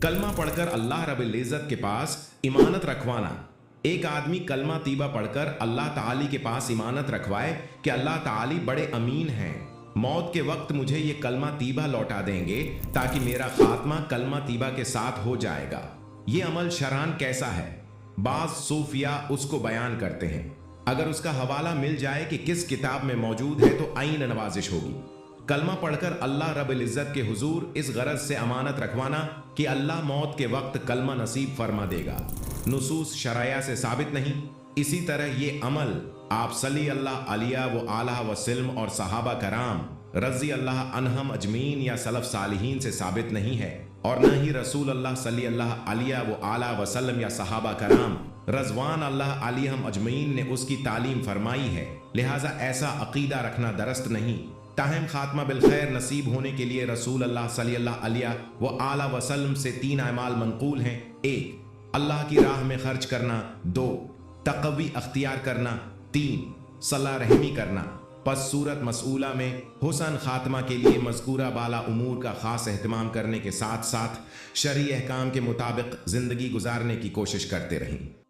कलमा पढ़कर अल्लाह रब्बुल इज़्ज़त के पास इमानत रखवाना। एक आदमी कलमा तीबा पढ़कर अल्लाह ताली के पास इमानत रखवाए कि अल्लाह ताली बड़े अमीन हैं, मौत के वक्त मुझे ये कलमा तीबा लौटा देंगे ताकि मेरा खात्मा कलमा तीबा के साथ हो जाएगा। ये अमल शरान कैसा है? बाज सूफिया उसको बयान करते हैं। अगर उसका हवाला मिल जाए कि किस किताब में मौजूद है तो आईन नवाजिश होगी। कलमा पढ़कर अल्लाह रब्बुल इज़्ज़त के हुजूर इस गरज से अमानत रखवाना कि अल्लाह मौत के वक्त कलमा नसीब फरमा देगा। नुसूस शराया से साबित नहीं। इसी तरह ये अमल आप सल्ली अल्लाह अलिया व आला वसल्लम और सहाबा कराम रज़ी अल्लाह अनहम अजमीन या सलफ सालिहीन से साबित नहीं है, और न ही रसूल अल्लाह सल्ली अल्लाह अलिया व आला वसल्लम या सहाबा कराम रज़वान अल्लाह अलिहम अजमीन ने उसकी तालीम फरमाई है। लिहाजा ऐसा अकीदा रखना दरस्त नहीं। ताहम खात्मा बिल खैर नसीब होने के लिए रसूल अल्लाह सल्लल्लाहु अलैहि व आला वसल्लम से 3 अमाल मनकूल हैं। 1. अल्लाह की राह में खर्च करना। 2. तक़वी अख्तियार करना। 3. सलाह रहमी करना। पस सूरत मसऊला में हुसन खात्मा के लिए मज़कूरा बाला उमूर का ख़ास एहतमाम करने के साथ साथ शरई अहकाम के मुताबिक ज़िंदगी गुजारने की कोशिश करते रहें।